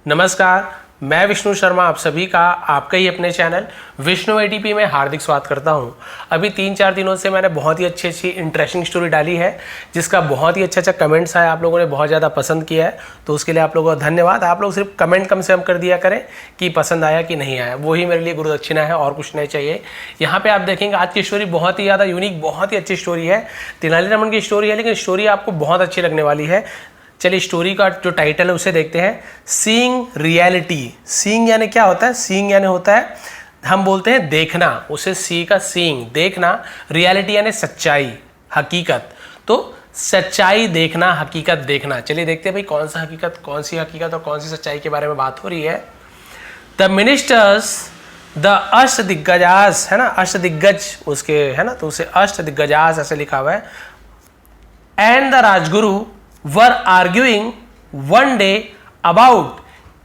नमस्कार, मैं विष्णु शर्मा आप सभी का आपका ही अपने चैनल विष्णु एटीपी में हार्दिक स्वागत करता हूं। अभी 3-4 दिनों से मैंने बहुत ही अच्छी इंटरेस्टिंग स्टोरी डाली है जिसका बहुत ही अच्छा कमेंट्स आया, आप लोगों ने बहुत ज़्यादा पसंद किया है, तो उसके लिए आप लोगों का धन्यवाद। आप लोग सिर्फ कमेंट कम से कम कर दिया करें कि पसंद आया कि नहीं आया, वही मेरे लिए गुरु दक्षिणा है और कुछ नहीं चाहिए। यहाँ पर आप देखेंगे आज की स्टोरी बहुत ही ज़्यादा यूनिक, बहुत ही अच्छी स्टोरी है। तेनालीरामन की स्टोरी है, लेकिन स्टोरी आपको बहुत अच्छी लगने वाली है। चलिए स्टोरी का जो टाइटल है उसे देखते हैं, सीइंग रियलिटी। सीइंग यानी क्या होता है? सीइंग यानी होता है, हम बोलते हैं देखना, उसे सी का सीइंग देखना, रियलिटी यानी सच्चाई, हकीकत। तो सच्चाई देखना, हकीकत देखना। चलिए देखते हैं भाई कौन सा हकीकत, कौन सी हकीकत और कौन सी सच्चाई के बारे में बात हो रही है। द मिनिस्टर्स, द अष्ट दिग्गजास है ना, अष्ट दिग्गज उसके है ना, तो उसे अष्ट दिग्गजास ऐसे लिखा हुआ है। And the Rajguru were arguing one day about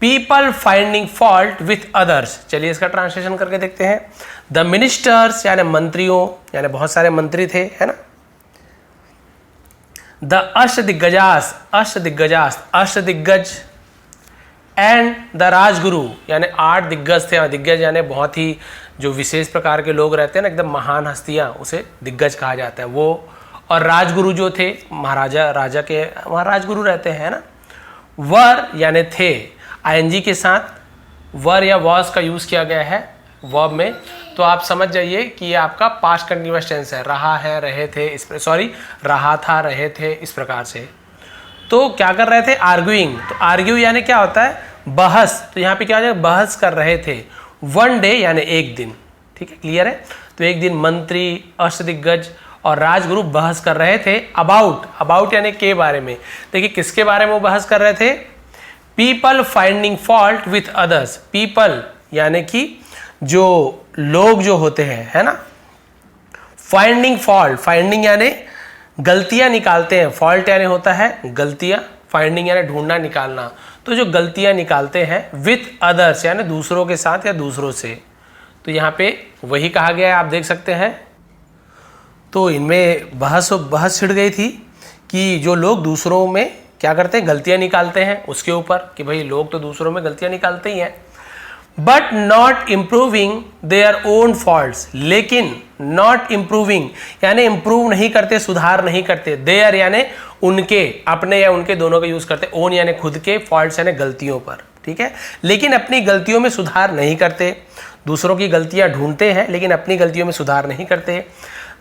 people finding fault with others। चलिए इसका ट्रांसलेशन करके देखते हैं। द मिनिस्टर्स यानी मंत्रियों, यानी बहुत सारे मंत्री थे है ना। द अष्ट दिग्गजास, अष्ट दिग्गजास, अष्ट दिग्गज। एंड द राजगुरु यानी 8 दिग्गज थे। दिग्गज यानी बहुत ही जो विशेष प्रकार के लोग रहते हैं ना, एकदम महान हस्तियां, उसे दिग्गज कहा जाता है वो। और राजगुरु जो थे, महाराजा, राजा के वहाँ राजगुरु रहते हैं ना। वर यानी थे, आईएनजी के साथ वर या वॉज का यूज़ किया गया है वर्ब में, तो आप समझ जाइए कि ये आपका पास्ट कंटिन्यूअस टेंस है। रहा है, रहे थे, इस सॉरी रहा था, रहे थे, इस प्रकार से। तो क्या कर रहे थे? आर्ग्यूइंग। तो आर्ग्यू यानी क्या होता है? बहस। तो यहाँ पे क्या हो जाए? बहस कर रहे थे। वन डे यानी एक दिन, ठीक है, क्लियर है। तो एक दिन मंत्री, अष्टदिग्गज और राजगुरु बहस कर रहे थे अबाउट, अबाउट यानी के बारे में। देखिए किसके बारे में वो बहस कर रहे थे? People finding fault with others. People यानी कि जो लोग जो होते हैं है ना, फाइंडिंग फॉल्ट, फाइंडिंग यानी गलतियां निकालते हैं, फॉल्ट यानी होता है गलतियां, फाइंडिंग यानी ढूंढना, निकालना। तो जो गलतियां निकालते हैं विथ अदर्स यानी दूसरों के साथ या दूसरों से, तो यहाँ पे वही कहा गया है, आप देख सकते हैं। तो इनमें बहस छिड़ गई थी कि जो लोग दूसरों में क्या करते हैं? गलतियां निकालते हैं उसके ऊपर, कि भाई लोग तो दूसरों में गलतियां निकालते ही हैं। But not improving their own faults, लेकिन नॉट इम्प्रूविंग यानी इम्प्रूव नहीं करते, सुधार नहीं करते। देयर यानी उनके, अपने या उनके दोनों का यूज करते। ओन यानी खुद के, फॉल्ट्स यानी गलतियों पर, ठीक है। लेकिन अपनी गलतियों में सुधार नहीं करते, दूसरों की गलतियां ढूंढते हैं लेकिन अपनी गलतियों में सुधार नहीं करते।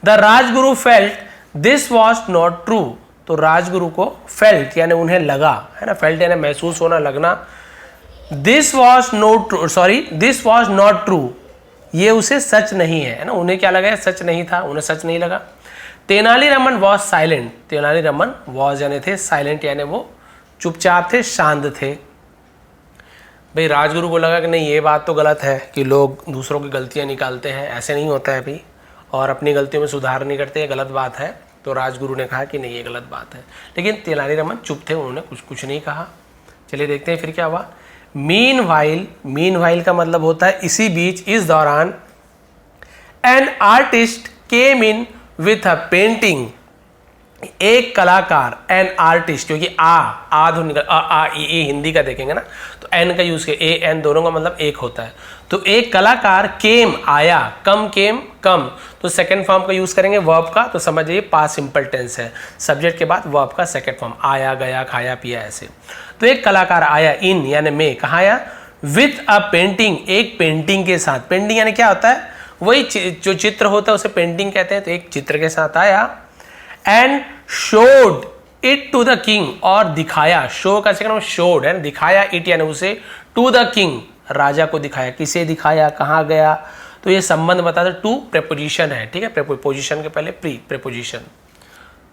The Rajguru felt this was not true. तो राजगुरु को फेल्ट यानी उन्हें लगा है ना, फेल्ट यानी महसूस होना, लगना। This was not true, sorry this was not true, ये उसे सच नहीं है ना, उन्हें क्या लगा? सच नहीं था, उन्हें सच नहीं लगा। Tenali Raman was silent. Tenali Raman was यानी थे, साइलेंट यानी वो चुपचाप थे, शांत थे। भाई राजगुरु को लगा कि नहीं ये बात तो गलत है कि लोग दूसरों की गलतियां निकालते हैं, ऐसे नहीं होता है भाई, और अपनी गलतियों में सुधार नहीं करते, ये गलत बात है। तो राजगुरु ने कहा कि नहीं ये गलत बात है, लेकिन तेनालीरामन चुप थे, उन्होंने कुछ नहीं कहा। चलिए देखते हैं फिर क्या हुआ। मीनवाइल, मीनवाइल का मतलब होता है इसी बीच, इस दौरान। An artist came in with a painting. एक कलाकार, एन आर्टिस्ट, क्योंकि आ धुन निकल, आ ई हिंदी का देखेंगे ना, तो एन का यूज किया, ए एन दोनों का मतलब एक होता है। तो एक कलाकार, केम आया, कम केम कम, तो सेकंड फॉर्म का यूज करेंगे वर्ब का, तो समझिए पास्ट सिंपल टेंस है, सब्जेक्ट के बाद वर्ब का सेकंड फॉर्म, आया, गया, खाया, पिया, ऐसे। तो एक कलाकार आया, इन यानी में, कहाँ आया? विथ अ पेंटिंग, एक पेंटिंग के साथ। पेंटिंग यानी क्या होता है? वही जो चित्र होता है उसे पेंटिंग कहते हैं। तो एक चित्र के साथ आया। And showed it to the king, और दिखाया, शो का सेकंड शोड है, दिखाया, इट यानी उसे, टू द किंग राजा को दिखाया। किसे दिखाया? कहाँ गया? तो ये संबंध बताता है, टू प्रेपोजिशन है, ठीक है, प्रेपोजिशन के पहले प्री प्रेपोजिशन।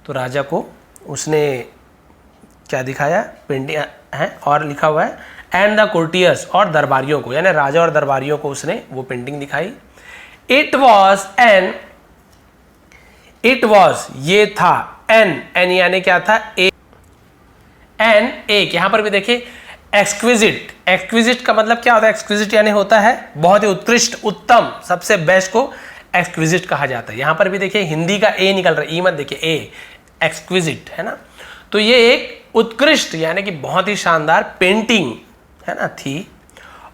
तो राजा को उसने क्या दिखाया? पेंटिंग है, और लिखा हुआ है एंड द कोर्टियर्स, और दरबारियों को, यानी राजा और दरबारियों को उसने वो पेंटिंग दिखाई। It was an, it was ये था, एन, एन यानी क्या था? एन एक। यहां पर भी देखिए एक्सक्विजिट, एक्सक्विजिट का मतलब क्या होता है? एक्सक्विजिट यानी होता है बहुत ही उत्कृष्ट, उत्तम, सबसे बेस्ट को एक्सक्विजिट कहा जाता है। यहां पर भी देखिए हिंदी का ए निकल रहा है, ई मत देखिए, ए, एक्सक्विजिट है ना। तो ये एक उत्कृष्ट यानी कि बहुत ही शानदार पेंटिंग है ना, थी,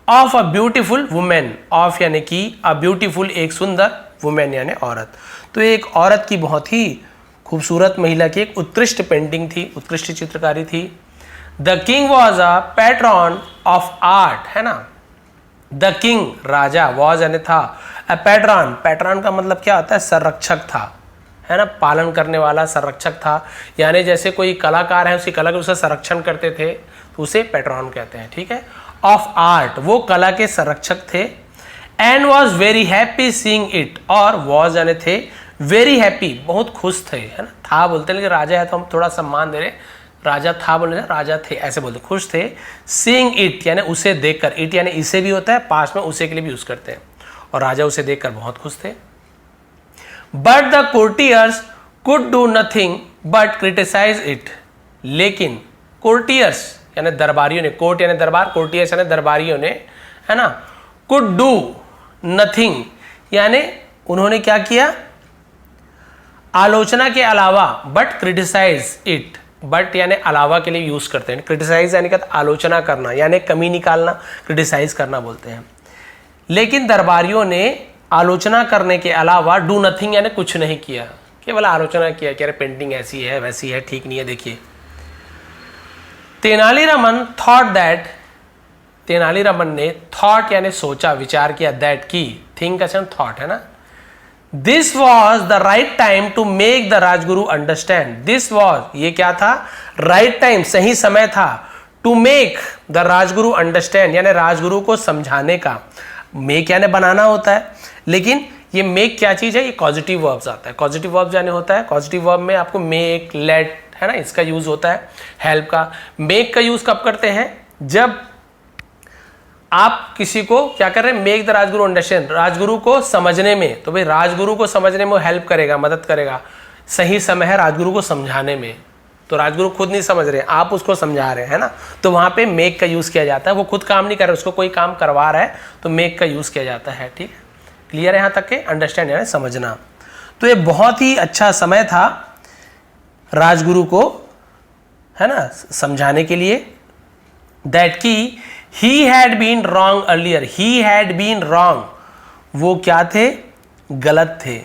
of a beautiful women, of यानी कि, अ ब्यूटीफुल एक सुंदर, वुमेन यानी औरत। तो एक औरत की बहुत ही खूबसूरत महिला की एक उत्कृष्ट पेंटिंग थी, उत्कृष्ट चित्रकारी थी। The king was a patron of art, है ना, द किंग राजा, वॉज यानी था, अ पैट्रॉन, पैट्रॉन का मतलब क्या होता है, संरक्षक था, है ना, पालन करने वाला, संरक्षक था, यानी जैसे कोई कलाकार है उसकी कला का उसका संरक्षण करते थे तो उसे पैट्रॉन कहते हैं, ठीक है। ऑफ आर्ट, वो कला के संरक्षक थे। And was very happy seeing it, और वॉज यानी थे, वेरी हैप्पी बहुत खुश थे, है ना, था बोलते हैं लेकिन राजा है तो हम थोड़ा सम्मान दे रहे, राजा था बोले ना, राजा थे ऐसे बोलते, खुश थे। सीइंग इट यानी उसे देखकर, इट यानी इसे भी होता है, पास में उसे के लिए भी यूज करते हैं, और राजा उसे देखकर बहुत खुश थे। But the courtiers could do nothing but criticise it, लेकिन कोर्टियर्स यानी दरबारियों ने, कोर्ट यानी दरबार, कोर्टियर्स यानी दरबारियों ने, है ना, कुड डू नथिंग यानी उन्होंने क्या किया, आलोचना के अलावा, बट क्रिटिसाइज इट, बट यानी अलावा के लिए यूज करते हैं, क्रिटिसाइज यानी कहते आलोचना करना यानी कमी निकालना, क्रिटिसाइज करना बोलते हैं। लेकिन दरबारियों ने आलोचना करने के अलावा डू नथिंग यानी कुछ नहीं किया, केवल आलोचना किया कि अरे पेंटिंग ऐसी है वैसी है, ठीक नहीं है, देखिए। तेनालीरामन थॉट दैट, तेनालीरामन ने थॉट यानी सोचा, विचार किया, दैट की, थिंक का सेंस थॉट, है ना, this was the right time to make the Rajguru understand, this was ये क्या था, राइट टाइम सही समय था, to make the Rajguru understand यानी राजगुरु को समझाने का, मेक यानी बनाना होता है, लेकिन ये मेक क्या चीज है, ये पॉजिटिव वर्ब्स आता है, पॉजिटिव वर्ब यानी होता है, पॉजिटिव वर्ब में आपको मेक, लेट, है ना, इसका यूज होता है, हेल्प का। मेक का यूज कब करते हैं, जब आप किसी को क्या कर रहे हैं, make the Rajguru understand, Rajguru को समझने में, तो भाई राजगुरु को समझने में हेल्प करेगा, मदद करेगा, सही समय है राजगुरु को समझाने में, तो राजगुरु खुद नहीं समझ रहे, आप उसको समझा रहे हैं ना, तो वहां पे मेक का यूज किया जाता है, वो खुद काम नहीं कर रहे, उसको कोई काम करवा रहा है तो मेक का यूज किया जाता है, ठीक है, क्लियर है यहाँ तक के, अंडरस्टैंड यानी समझना। तो ये बहुत ही अच्छा समय था राजगुरु को, है ना, समझाने के लिए। दैट की he had been wrong earlier, he had been wrong, वो क्या थे, गलत थे,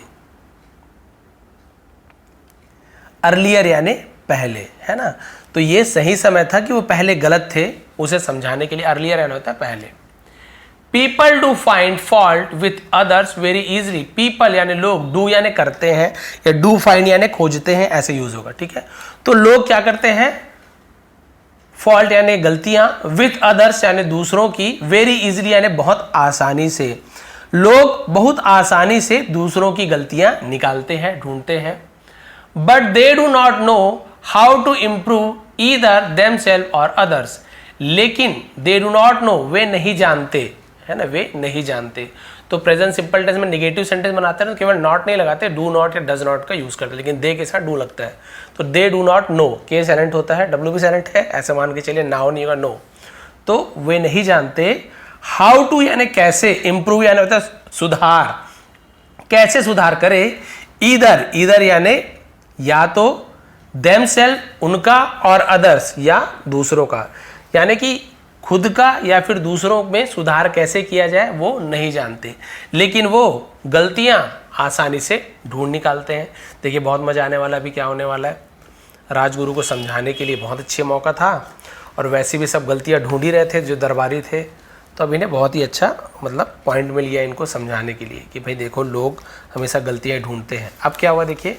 अर्लियर यानी पहले, है ना, तो ये सही समय था कि वो पहले गलत थे, उसे समझाने के लिए, अर्लियर यानी होता है पहले। People do find fault with others very easily, people यानी लोग, डू यानी करते हैं, या डू फाइंड यानी खोजते हैं, ऐसे यूज होगा, ठीक है। तो लोग क्या करते हैं, फॉल्ट यानी गलतियां, विथ अदर्स यानी दूसरों की, वेरी इजिली यानी बहुत आसानी से, लोग बहुत आसानी से दूसरों की गलतियां निकालते हैं, ढूंढते हैं। But they do not know how to improve either themselves or others, लेकिन दे डू नॉट नो, वे नहीं जानते, है ना, वे नहीं जानते। तो प्रेजेंट सिंपल टेंस में नेगेटिव सेंटेंस बनाते हैं तो केवल नॉट नहीं लगाते, डू नॉट या डज नॉट का यूज करते हैं, लेकिन दे के साथ डू लगता है, तो दे डू नॉट नो, के साइलेंट होता है, डब्ल्यू भी साइलेंट है, ऐसे मान के चलिए, नाउ नहीं होगा, नो, तो वे नहीं जानते। हाउ टू यानी कैसे, इंप्रूव यानी होता है सुधार, कैसे सुधार करे, ईदर, ईदर यानी या तो देमसेल्फ उनका, और अदर्स या दूसरों का, यानी कि खुद का या फिर दूसरों में सुधार कैसे किया जाए वो नहीं जानते, लेकिन वो गलतियां आसानी से ढूंढ निकालते हैं। देखिए बहुत मजा आने वाला भी क्या होने वाला है, राजगुरु को समझाने के लिए बहुत अच्छे मौका था, और वैसे भी सब गलतियां ढूंढ ही रहे थे जो दरबारी थे, तो अब इन्हें बहुत ही अच्छा मतलब पॉइंट मिल गया इनको समझाने के लिए कि भाई देखो लोग हमेशा गलतियां ढूंढते हैं। अब क्या हुआ देखिए,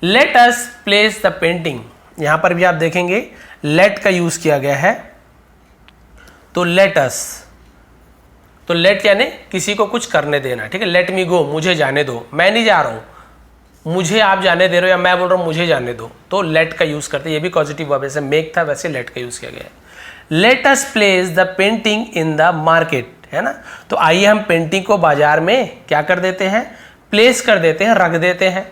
let us place the painting, यहाँ पर भी आप देखेंगे लेट का यूज किया गया है, तो लेट अस, तो लेट यानी किसी को कुछ करने देना, ठीक है, लेट मी गो, मुझे जाने दो, मैं नहीं जा रहा हूं, मुझे आप जाने दे रहे हो, या मैं बोल रहा हूं मुझे जाने दो, तो लेट का यूज करते हैं, ये भी पॉजिटिव वर्ब, जैसे मेक था वैसे लेट का यूज किया गया है। Let us place the painting in the market, है ना, तो आइए हम पेंटिंग को बाजार में क्या कर देते हैं, प्लेस कर देते हैं, रख देते हैं।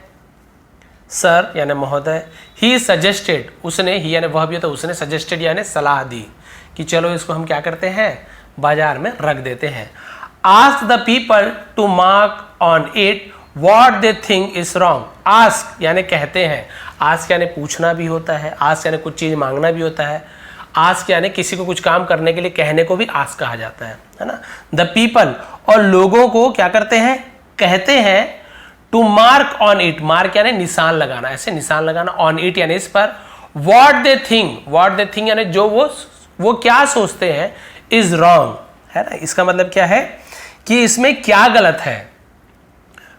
सर यानी महोदय, ही सजेस्टेड, उसने, ही यानी वह भी होता है, उसने, सजेस्टेड यानी सलाह दी कि चलो इसको हम क्या करते हैं, बाजार में रख देते हैं। Ask the people to mark on it what they think is wrong, ask यानी कहते हैं, आस्क यानी पूछना भी होता है, आस्क यानी कुछ चीज मांगना भी होता है, आस्क यानी किसी को कुछ काम करने के लिए कहने को भी आस्क कहा जाता है ना। द पीपल, और लोगों को क्या करते हैं, कहते हैं, to mark on it, mark यानी निशान लगाना, ऐसे निशान लगाना, ऑन इट यानी इस पर, व्हाट दे थिंक यानी जो वो क्या सोचते हैं, इज रॉन्ग, है ना। इसका मतलब क्या है कि इसमें क्या गलत है,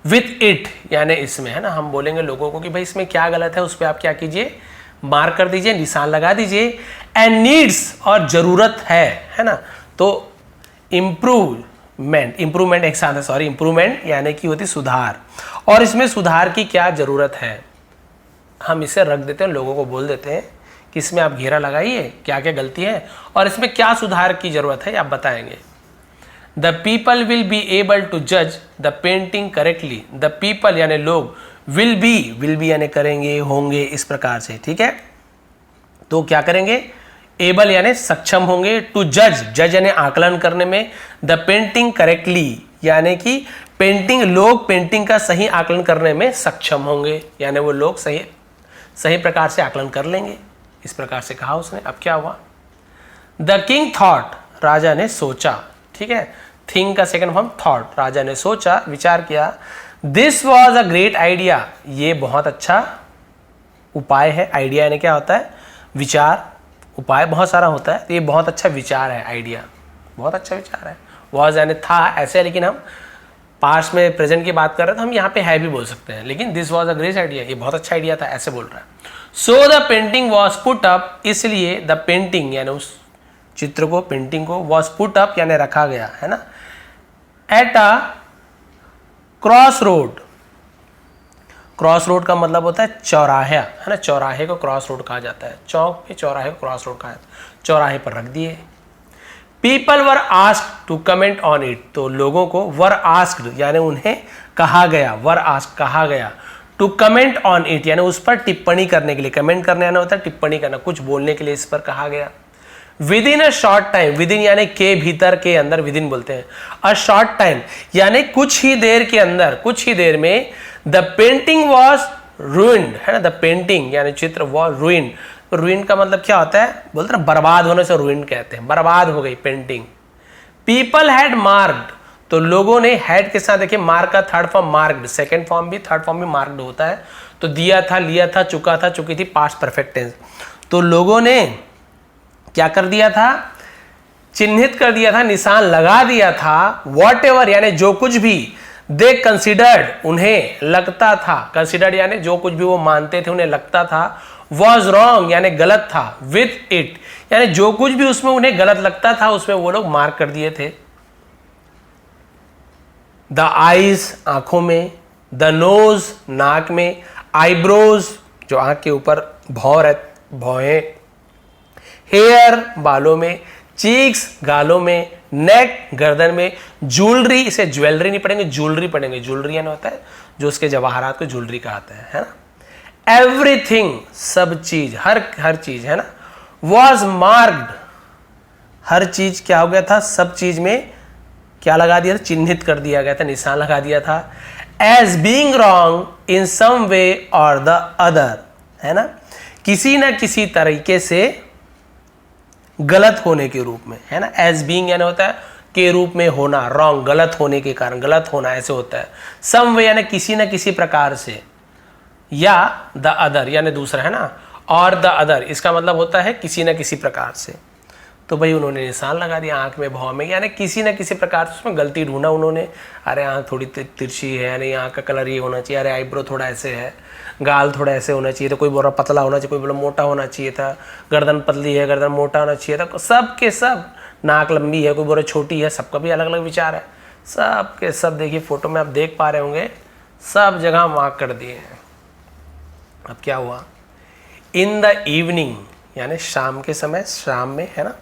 विथ इट यानी इसमें, है ना। हम बोलेंगे लोगों को कि भाई इसमें क्या गलत है, उस पर आप क्या कीजिए, मार्क कर दीजिए, निशान लगा दीजिए। एंड नीड्स, और जरूरत है ना। तो इंप्रूवमेंट एक साथ है, सॉरी, इंप्रूवमेंट यानी कि होती सुधार, और इसमें सुधार की क्या जरूरत है, हम इसे रख देते हैं, लोगों को बोल देते हैं कि इसमें आप घेरा लगाइए, क्या क्या गलती है और इसमें क्या सुधार की जरूरत है, आप बताएंगे। The people will be able to जज the painting correctly, the people यानी लोग, विल बी यानी करेंगे, होंगे, इस प्रकार से, ठीक है। तो क्या करेंगे, एबल यानी सक्षम होंगे, टू जज यानी आकलन करने में, द पेंटिंग करेक्टली यानी कि लोग पेंटिंग का सही आकलन करने में सक्षम होंगे, यानी वो लोग सही प्रकार से आकलन कर लेंगे, इस प्रकार से कहा उसने। अब क्या हुआ, द किंग थॉट, राजा ने सोचा, ठीक है। थिंक का सेकंड फॉर्म थॉट, राजा ने सोचा, विचार किया। This was a great idea, ये बहुत अच्छा उपाय है। आइडिया यानी क्या होता है, विचार, उपाय बहुत सारा होता है, तो ये बहुत अच्छा विचार है, आइडिया बहुत अच्छा विचार है। वॉज यानी था, ऐसे है, लेकिन हम पास्ट में प्रेजेंट की बात कर रहे हैं तो हम यहाँ पे है भी बोल सकते हैं, लेकिन this was a great idea, ये बहुत अच्छा आइडिया था, ऐसे बोल रहा है। So the painting was put up, इसलिए द पेंटिंग यानी उस चित्र को, पेंटिंग को, वॉज पुट अप यानी रखा गया, है ना, at a cross road. Cross road का मतलब होता है चौराहा, है ना, चौराहे को क्रॉस रोड कहा जाता है, चौक पे चौराहे को क्रॉस रोड कहा जाता है, चौराहे पर रख दिए। People were asked to comment on it, तो लोगों को वर आस्क्ड यानी उन्हें कहा गया, वर आस्क्ड कहा गया, टू कमेंट ऑन इट यानी उस पर टिप्पणी करने के लिए, कमेंट करने आना होता है टिप्पणी करना, कुछ बोलने के लिए इस पर कहा गया। With in a short time, with in यानी के भीतर, के अंदर विद इन बोलते हैं, अ शॉर्ट टाइम यानी कुछ ही देर के अंदर, कुछ ही देर में, द पेंटिंग वॉज रूइंड, है ना, द पेंटिंग यानी चित्र वॉज रूइंड। रूइंड का मतलब क्या होता है, बोलते हैं बर्बाद होने से रूइंड कहते हैं, बर्बाद हो गई पेंटिंग। पीपल हैड मार्क्ड, तो लोगों ने, हैड के साथ देखिए मार्क का third form marked, second form भी थर्ड फॉर्म भी मार्क्ड होता है, तो दिया था, लिया था, चुका था, चुकी थी, पास्ट परफेक्ट टेंस। तो लोगों ने क्या कर दिया था, चिन्हित कर दिया था, निशान लगा दिया था, वॉट एवर यानी जो कुछ भी, दे कंसिडर्ड उन्हें लगता था, कंसिडर्ड यानी जो कुछ भी वो मानते थे उन्हें लगता था, वॉज रॉन्ग यानी गलत था, विथ इट यानी जो कुछ भी उसमें उन्हें गलत लगता था उसमें वो लोग मार्क कर दिए थे। द आईज आंखों में, द नोज नाक में, आईब्रोज जो आंख के ऊपर भौहें, हेयर बालों में, चीक्स गालों में, नेक गर्दन में, ज्वेलरी, इसे ज्वेलरी नहीं पढ़ेंगे, ज्वेलरी पढ़ेंगे, ज्वेलरी यानी होता है जो उसके जवाहरात को ज्वेलरी कहते हैं, है ना। एवरीथिंग सब चीज, हर चीज, है ना। वॉज मार्क्ड हर चीज क्या हो गया था, सब चीज में क्या लगा दिया था, चिन्हित कर दिया गया था, निशान लगा दिया था, एज बीइंग रॉन्ग इन सम वे और द अदर, है ना, किसी ना किसी तरीके से गलत होने के रूप में, है ना। एज बीइंग यानी होता है के रूप में होना, रॉन्ग गलत होने के कारण, गलत होना ऐसे होता है। सम वे यानी किसी ना किसी प्रकार से, या द अदर यानी दूसरा, है ना, और द अदर इसका मतलब होता है किसी ना किसी प्रकार से। तो भाई उन्होंने निशान लगा दिया आंख में, भौं में, यानी किसी ना किसी प्रकार से उसमें गलती ढूंढा उन्होंने, अरे आंख थोड़ी तिरछी है, यानी आंख का कलर ये होना चाहिए, अरे आईब्रो थोड़ा ऐसे है, गाल थोड़ा ऐसे होना चाहिए, तो कोई बोला पतला होना चाहिए, कोई बोला मोटा होना चाहिए था, गर्दन पतली है, गर्दन मोटा होना चाहिए था, सब के सब, नाक लंबी है, कोई बोला छोटी है, सबका भी अलग अलग विचार है, सब के सब देखिए फोटो में आप देख पा रहे होंगे, सब जगह मार्क कर दिए हैं। अब क्या हुआ, इन द इवनिंग यानी शाम के समय, शाम में, है ना,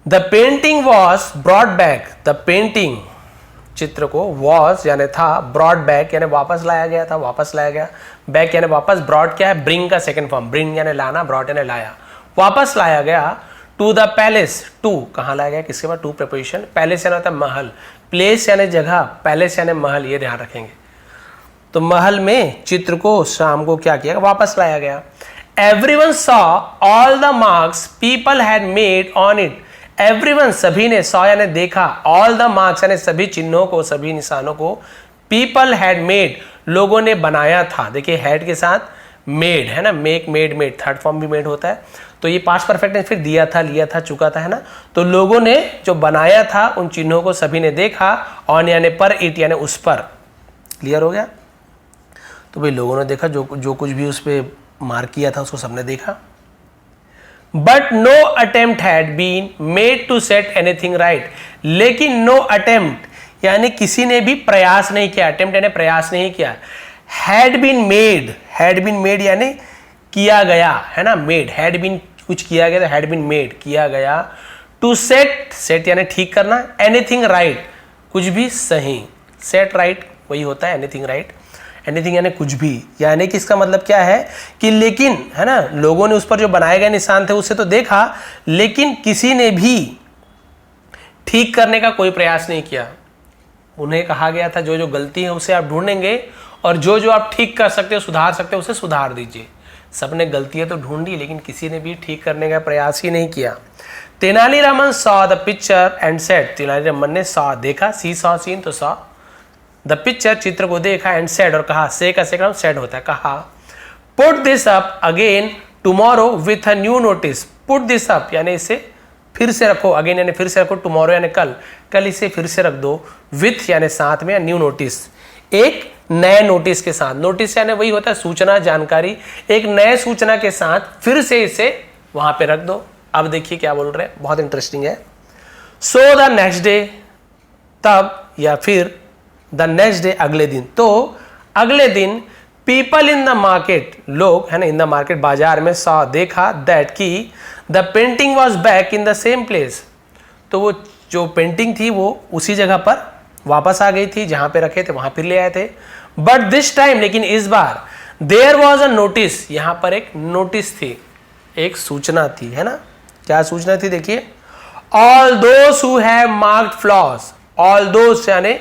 the painting was broad back, the painting चित्र को, वॉज यानी था, ब्रॉड बैक यानी वापस लाया गया था, वापस लाया गया, बैक यानी वापस, ब्रॉड क्या है, ब्रिंग का सेकंड फॉर्म, ब्रिंग यानी लाना, ब्रॉड यानी लाया, वापस लाया गया, टू द पैलेस, टू कहाँ लाया गया, किसके बाद, टू प्रीपोजिशन, पैलेस यानी होता है महल, प्लेस यानी जगह, पैलेस यानी महल, ये ध्यान रखेंगे। तो महल में चित्र को शाम को क्या किया, वापस लाया गया। Everyone saw all the marks people had made on it. Everyone सभी ने, सॉ यानी देखा, ऑल द मार्क्स यानी सभी चिन्हों को, सभी निशानों को, पीपल हैड मेड लोगों ने बनाया था। देखिए हैड के साथ मेड है ना, make, made, made, third form भी मेड होता है, तो ये पास्ट परफेक्ट है, फिर दिया था, लिया था, चुका था, है ना। तो लोगों ने जो बनाया था उन चिन्हों को सभी ने देखा, ऑन यानी पर, इट यानी उस पर। क्लियर हो गया। तो भाई लोगों ने देखा, जो कुछ भी उस पर मार्क किया था उसको सबने देखा। But no attempt had been made to set anything right. लेकिन नो अटेम्प्ट यानी किसी ने भी प्रयास नहीं किया, अटेम्प्ट यानी प्रयास नहीं किया। हैड बीन मेड यानी किया गया, है ना, मेड, हैड बीन कुछ किया गया, तो हैड बीन मेड किया गया, टू सेट यानी ठीक करना, एनीथिंग राइट कुछ भी सही, सेट राइट वही होता है एनीथिंग राइट, एनीथिंग यानी कुछ भी, यानी कि इसका मतलब क्या है कि लेकिन, है ना, लोगों ने उस पर जो बनाए गए निशान थे उससे तो देखा, लेकिन किसी ने भी ठीक करने का कोई प्रयास नहीं किया। उन्हें कहा गया था जो जो गलती है उसे आप ढूंढेंगे और जो जो आप ठीक कर सकते हो, सुधार सकते हो, उसे सुधार दीजिए। सबने गलतियां तो ढूंढी लेकिन किसी ने भी ठीक करने का प्रयास ही नहीं किया। Tenali Raman saw the picture and said, Tenali Raman ने सॉ देखा, सी सॉ सीन, तो सॉ द पिक्चर चित्र को देखा, एंड सेड और कहा, से का सेकंड सेड होता है, कहा, put this up again tomorrow with a new notice. Put this up यानी इसे फिर से रखो, अगेन यानी फिर से रखो, टुमारो यानी कल इसे फिर से रख दो, विथ यानी साथ में, न्यू नोटिस एक नए नोटिस के साथ। नोटिस यानी वही होता है सूचना, जानकारी, एक नए सूचना के साथ फिर से इसे वहां पे रख दो। अब देखिए क्या बोल रहे हैं, बहुत इंटरेस्टिंग है। सो द नेक्स्ट डे, तब या फिर द नेक्स्ट डे अगले दिन, तो अगले दिन पीपल इन द मार्केट, लोग है ना, इन द मार्केट बाजार में, सॉ देखा, दैट की the painting was back in the same place, तो वो जो पेंटिंग थी वो उसी जगह पर वापस आ गई थी जहां पे रखे थे वहां फिर ले आए थे। बट दिस टाइम, लेकिन इस बार, देयर वॉज अ नोटिस, यहां पर एक नोटिस थी, एक सूचना थी, है ना। क्या सूचना थी देखिए, all those who have marked floss, all those यानी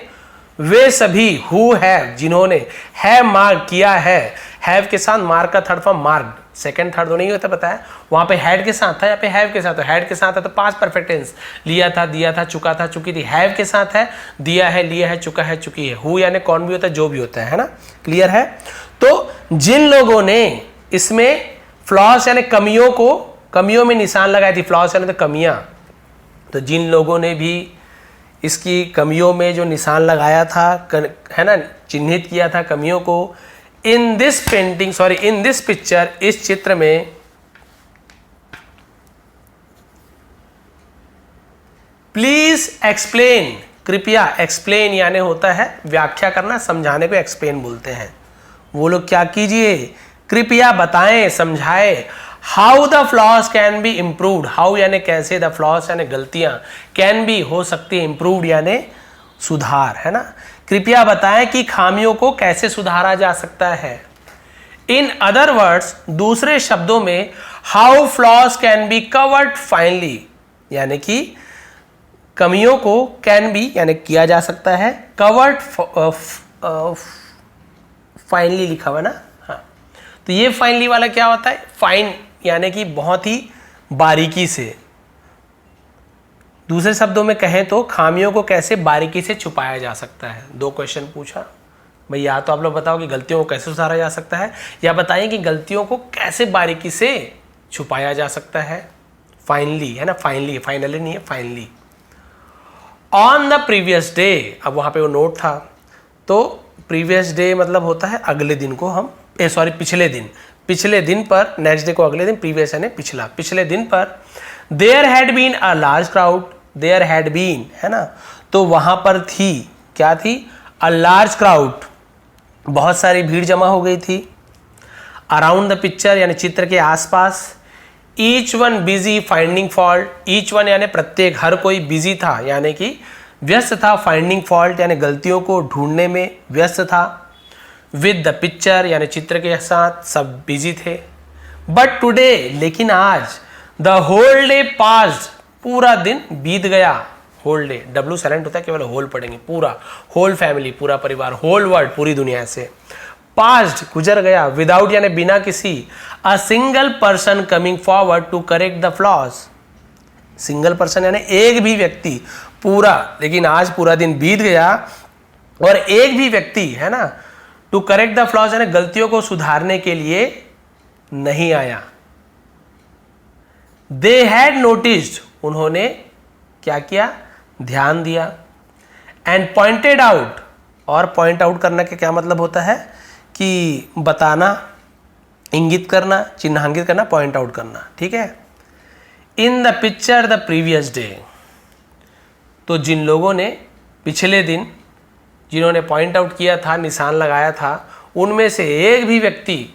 वे सभी, हु हैव जिन्होंने, हैव मार्क किया है, हैव के साथ मार्क का third form marked, second third तो नहीं होता पता है, वहां पे हैड के साथ था, यहाँ पे हैव के साथ, तो हैड के साथ है तो पास्ट परफेक्ट टेंस, लिया था, दिया था, चुका था, चुकी थी, हैव के साथ है, दिया है, लिया है, चुका है, चुकी है, हु यानी कौन भी होता है, जो भी होता है ना। क्लियर है। तो जिन लोगों ने इसमें फ्लॉस यानी कमियों को, कमियों में निशान लगाई थी, फ्लॉस यानी तो कमियां, तो जिन लोगों ने भी इसकी कमियों में जो निशान लगाया था, है ना, चिन्हित किया था कमियों को, in this painting, sorry in this picture, इस चित्र में, प्लीज एक्सप्लेन, कृपया, एक्सप्लेन यानी होता है व्याख्या करना, समझाने को एक्सप्लेन बोलते हैं। वो लोग क्या कीजिए, कृपया बताएं, समझाएं, how the floss can be improved, how यानी कैसे, द फ्लॉस यानी गलतियां, कैन बी हो सकती है, इम्प्रूव्ड यानी सुधार, है ना। कृपया बताएं कि खामियों को कैसे सुधारा जा सकता है। इन अदर वर्ड्स, दूसरे शब्दों में, how floss can be covered finally, यानी कि कमियों को कैन बी यानी किया जा सकता है, कवर्ड फाइनली लिखा हुआ ना, हाँ। तो ये फाइनली वाला क्या होता है, फाइन यानी कि बहुत ही बारीकी से, दूसरे शब्दों में कहें तो खामियों को कैसे बारीकी से छुपाया जा सकता है। दो क्वेश्चन पूछा भाई, या तो आप लोग बताओ कि गलतियों को कैसे सुधारा जा सकता है, या बताइए कि गलतियों को कैसे बारीकी से छुपाया जा सकता है। फाइनली है ना, फाइनली, फाइनली नहीं है, finally. On the previous day, अब वहां पे वो नोट था, तो प्रीवियस डे मतलब होता है अगले दिन को हम, सॉरी पिछले दिन, पिछले दिन पर, नेक्स्ट डे को अगले दिन, प्रीवियस यानी पिछला, पिछले दिन पर, there had been a large crowd, there had been है ना, तो वहां पर थी, क्या थी, अ लार्ज क्राउड, बहुत सारी भीड़ जमा हो गई थी, अराउंड द पिक्चर यानी चित्र के आसपास, each one busy finding fault, each one यानी प्रत्येक, हर कोई बिजी था यानी कि व्यस्त था, फाइंडिंग फॉल्ट यानी गलतियों को ढूंढने में व्यस्त था, विद द पिक्चर यानी चित्र के साथ सब बिजी थे। बट टुडे, लेकिन आज, द होल डे पास्ड, पूरा दिन बीत गया, होल डे, डब्ल्यू साइलेंट होता है, केवल होल पढ़ेंगे, पूरा, होल फैमिली, पूरा परिवार, होल वर्ल्ड, पूरी दुनिया से, पास्ड गुजर गया, विदाउट यानी बिना किसी, a single person coming forward to correct the flaws. Single person यानी एक भी व्यक्ति पूरा, लेकिन आज पूरा दिन बीत गया और एक भी व्यक्ति है ना टू करेक्ट द फ्लॉज यानी गलतियों को सुधारने के लिए नहीं आया। दे हैड नोटिस्ड, उन्होंने क्या किया, ध्यान दिया। एंड पॉइंटेड आउट, और पॉइंट आउट करना का क्या मतलब होता है कि बताना, इंगित करना, चिन्हांकित करना, पॉइंट आउट करना, ठीक है। In the picture the previous day, तो जिन लोगों ने पिछले दिन जिन्होंने पॉइंट आउट किया था, निशान लगाया था, उनमें से एक भी व्यक्ति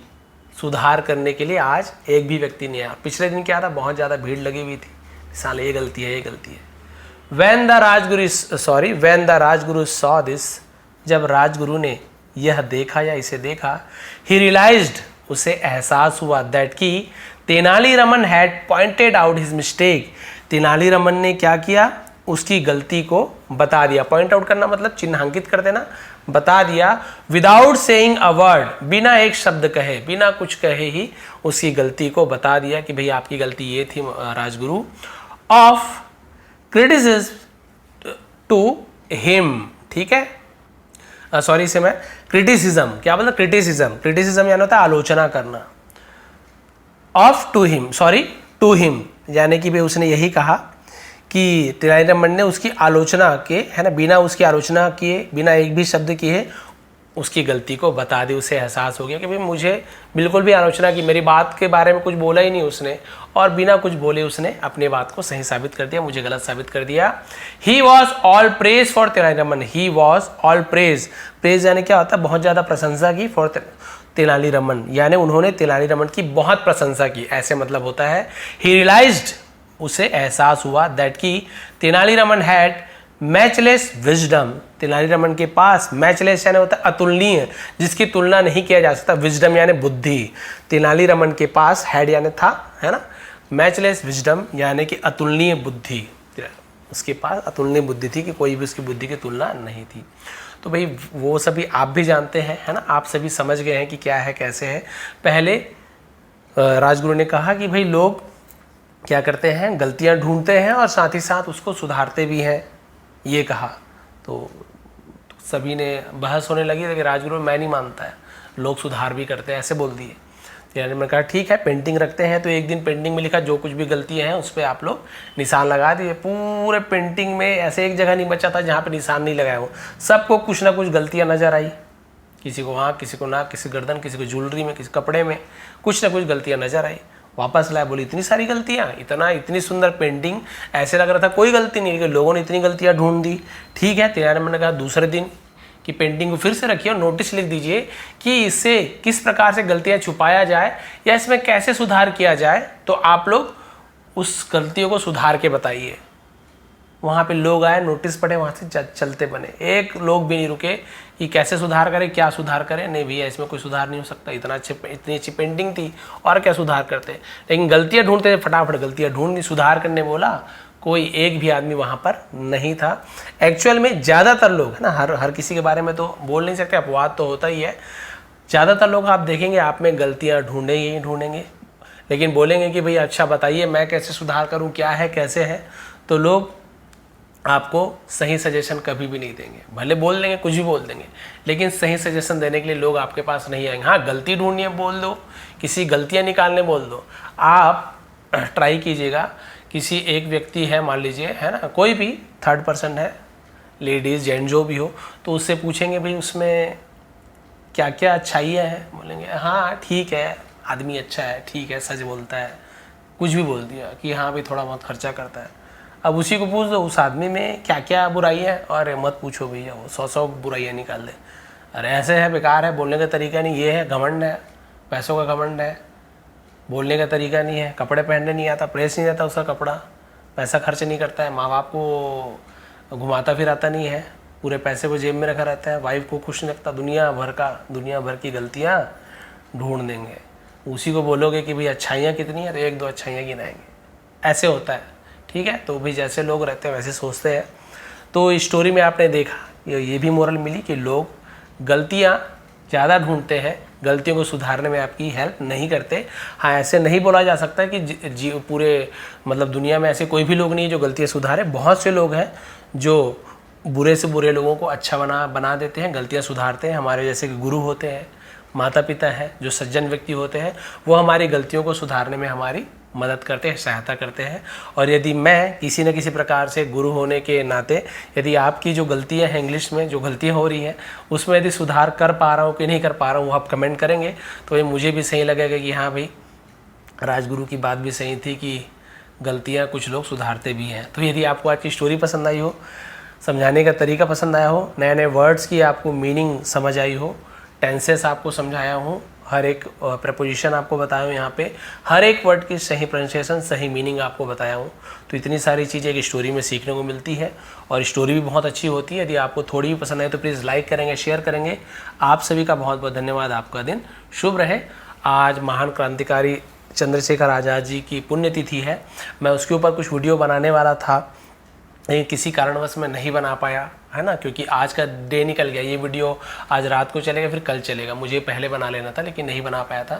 सुधार करने के लिए आज एक भी व्यक्ति नहीं आया। पिछले दिन क्या था, बहुत ज़्यादा भीड़ लगी हुई थी, निशान ये गलती है, ये गलती है। When the Rajguru saw this, जब राजगुरु ने यह देखा या इसे देखा, he realized, उसे एहसास हुआ, that कि Tenali Raman had pointed out his mistake, Tenali Raman ने क्या किया, उसकी गलती को बता दिया। पॉइंट आउट करना मतलब चिन्हांकित कर देना, बता दिया। विदाउट सेइंग अ वर्ड, बिना एक शब्द कहे, बिना कुछ कहे ही उसकी गलती को बता दिया कि भाई आपकी गलती ये थी Rajguru. Of criticism to him, ठीक है, सॉरी इसे मैं क्रिटिसिज्म, क्या बोलता, क्रिटिसिज्म यानी होता है आलोचना करना। Of to him, sorry to him, यानी कि भाई उसने यही कहा कि तेनालीरामन ने उसकी आलोचना के, है ना, बिना उसकी आलोचना किए, बिना एक भी शब्द किए उसकी गलती को बता दी। उसे एहसास हो गया कि भाई मुझे बिल्कुल भी आलोचना की, मेरी बात के बारे में कुछ बोला ही नहीं उसने, और बिना कुछ बोले उसने अपनी बात को सही साबित कर दिया, मुझे गलत साबित कर दिया। He was all praise for Tenali Raman, he was all praise, praise यानी क्या होता है, बहुत ज़्यादा प्रशंसा की, फॉर तेनालीरामन यानी उन्होंने तेनालीरामन की बहुत प्रशंसा की, ऐसे मतलब होता है। ही रियलाइज्ड, उसे एहसास हुआ, दैट कि Tenali Raman had matchless wisdom, Tenali Raman के पास मैचलेस यानी होता है अतुलनीय, जिसकी तुलना नहीं किया जा सकता, विजडम यानी बुद्धि, तेनालीरामन के पास हैड यानी था, है ना, मैचलेस विजडम यानी कि अतुलनीय बुद्धि, उसके पास अतुलनीय बुद्धि थी कि कोई भी उसकी बुद्धि की तुलना नहीं थी। तो भाई वो सभी आप भी जानते हैं, है ना, आप सभी समझ गए हैं कि क्या है कैसे है। पहले राजगुरु ने कहा कि भाई लोग क्या करते हैं, गलतियां ढूंढते हैं और साथ ही साथ उसको सुधारते भी हैं, ये कहा। तो सभी ने बहस होने लगी, लेकिन राजगुरु मैं नहीं मानता है, लोग सुधार भी करते हैं, ऐसे बोल दिए। यानी मैंने कहा ठीक है, पेंटिंग रखते हैं, तो एक दिन पेंटिंग में लिखा जो कुछ भी गलतियां हैं उस पर आप लोग निशान लगा दिए। पूरे पेंटिंग में ऐसे एक जगह नहीं बचा था जहाँ पे निशान नहीं लगाया हो, सबको कुछ ना कुछ गलतियां नजर आई, किसी को आँख, किसी को नाक, किसी गर्दन, किसी को ज्वेलरी में, किसी कपड़े में, कुछ ना कुछ गलतियां नजर आई। वापस लाया, बोली इतनी सारी गलतियां, इतनी सुंदर पेंटिंग, ऐसे लग रहा था कोई गलती नहीं, लेकिन लोगों ने इतनी गलतियां ढूंढ दी। ठीक है, तेनालीरामन ने कहा दूसरे दिन कि पेंटिंग को फिर से रखिए और नोटिस लिख दीजिए कि इससे किस प्रकार से गलतियां छुपाया जाए या इसमें कैसे सुधार किया जाए, तो आप लोग उस गलतियों को सुधार के बताइए। वहाँ पे लोग आए, नोटिस पढ़े, वहाँ से चलते बने, एक लोग भी नहीं रुके कि कैसे सुधार करें, क्या सुधार करें। नहीं भैया, इसमें कोई सुधार नहीं हो सकता, इतनी अच्छी पेंटिंग थी और क्या सुधार करते। लेकिन गलतियाँ ढूंढते थे, फटाफट गलतियाँ ढूंढ, सुधार करने बोला, कोई एक भी आदमी वहाँ पर नहीं था। एक्चुअल में ज़्यादातर लोग, है ना, हर किसी के बारे में तो बोल नहीं सकते, अपवाद तो होता ही है। ज़्यादातर लोग आप देखेंगे आप में गलतियाँ ढूंढेंगे ही ढूंढेंगे, लेकिन बोलेंगे कि भाई अच्छा बताइए मैं कैसे सुधार करूँ, क्या है कैसे है, तो लोग आपको सही सजेशन कभी भी नहीं देंगे। भले बोल देंगे, कुछ भी बोल देंगे, लेकिन सही सजेशन देने के लिए लोग आपके पास नहीं आएंगे। हाँ, गलती ढूंढनी है बोल दो, किसी गलतियाँ निकालने बोल दो। आप ट्राई कीजिएगा, किसी एक व्यक्ति है मान लीजिए, है ना, कोई भी थर्ड पर्सन है, लेडीज़ जेंट जो भी हो, तो उससे पूछेंगे भाई उसमें क्या क्या अच्छाइयाँ हैं, बोलेंगे हाँ ठीक है, आदमी अच्छा है, ठीक है, सच बोलता है, कुछ भी बोल दिया कि हाँ भाई थोड़ा बहुत खर्चा करता है। अब उसी को पूछ दो उस आदमी में क्या क्या बुराइयाँ है, और मत पूछो भैया, वो 100 बुराइयाँ निकाल दे। अरे ऐसे है, बेकार है, बोलने का तरीका नहीं, ये है घमंड है, पैसों का घमंड है, बोलने का तरीका नहीं है, कपड़े पहनने नहीं आता, प्रेस नहीं आता उसका कपड़ा, पैसा खर्च नहीं करता है, माँ बाप को घुमाता फिराता नहीं है, पूरे पैसे को जेब में रखा रहता है, वाइफ को खुश नहीं रखता, दुनिया भर की गलतियाँ ढूंढ देंगे। उसी को बोलोगे कि भाई अच्छाइयाँ कितनी है, तो 1-2 अच्छाइयाँ गिनाएंगे। ऐसे होता है, ठीक है। तो भी जैसे लोग रहते हैं वैसे सोचते हैं। तो इस स्टोरी में आपने देखा, ये भी मोरल मिली कि लोग गलतियाँ ज़्यादा ढूंढते हैं, गलतियों को सुधारने में आपकी हेल्प नहीं करते। हाँ, ऐसे नहीं बोला जा सकता कि पूरे मतलब दुनिया में ऐसे कोई भी लोग नहीं है जो गलतियाँ सुधारे। बहुत से लोग हैं जो बुरे से बुरे लोगों को अच्छा बना देते हैं, गलतियाँ सुधारते हैं। हमारे जैसे कि गुरु होते हैं, माता पिता हैं, जो सज्जन व्यक्ति होते हैं, वो हमारी गलतियों को सुधारने में हमारी मदद करते हैं, सहायता करते हैं। और यदि मैं किसी न किसी प्रकार से गुरु होने के नाते यदि आपकी जो गलतियां हैं, इंग्लिश में जो गलतियां हो रही हैं, उसमें यदि सुधार कर पा रहा हूँ कि नहीं कर पा रहा हूँ, वो आप कमेंट करेंगे तो ये मुझे भी सही लगेगा कि हाँ भाई, राजगुरु की बात भी सही थी कि गलतियाँ कुछ लोग सुधारते भी हैं। तो यदि आपको आज की स्टोरी पसंद आई हो, समझाने का तरीका पसंद आया हो, नए नए वर्ड्स की आपको मीनिंग समझ आई हो, टेंसेस आपको समझाया हूँ, हर एक प्रपोजिशन आपको बताया हूँ, यहाँ पे हर एक वर्ड की सही प्रोनाउंसिएशन, सही मीनिंग आपको बताया हूँ। तो इतनी सारी चीज़ें एक स्टोरी में सीखने को मिलती है और स्टोरी भी बहुत अच्छी होती है। यदि आपको थोड़ी भी पसंद आए तो प्लीज़ लाइक करेंगे, शेयर करेंगे। आप सभी का बहुत बहुत धन्यवाद। आपका दिन शुभ रहे। आज महान क्रांतिकारी चंद्रशेखर आज़ाद जी की पुण्यतिथि है। मैं उसके ऊपर कुछ वीडियो बनाने वाला था, लेकिन किसी कारणवश मैं नहीं बना पाया, है ना, क्योंकि आज का डे निकल गया। ये वीडियो आज रात को चलेगा, फिर कल चलेगा। मुझे पहले बना लेना था लेकिन नहीं बना पाया था,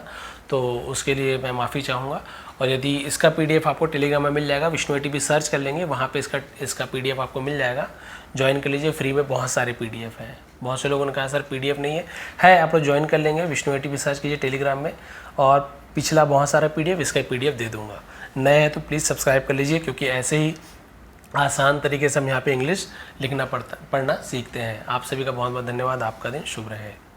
तो उसके लिए मैं माफ़ी चाहूँगा। और यदि इसका PDF आपको टेलीग्राम में मिल जाएगा, विष्णु ATP सर्च कर लेंगे, वहाँ पे इसका PDF आपको मिल जाएगा। ज्वाइन कर लीजिए, फ्री में बहुत सारे PDF हैं। बहुत से लोगों ने कहा सर PDF नहीं है, आप लोग ज्वाइन कर लेंगे, विष्णु ATP सर्च कीजिए टेलीग्राम में, और पिछला बहुत सारा PDF, इसका PDF दे दूँगा। नए हैं तो प्लीज़ सब्सक्राइब कर लीजिए, क्योंकि ऐसे ही आसान तरीके से हम यहाँ पे इंग्लिश लिखना पढ़ना सीखते हैं। आप सभी का बहुत बहुत धन्यवाद। आपका दिन शुभ रहे।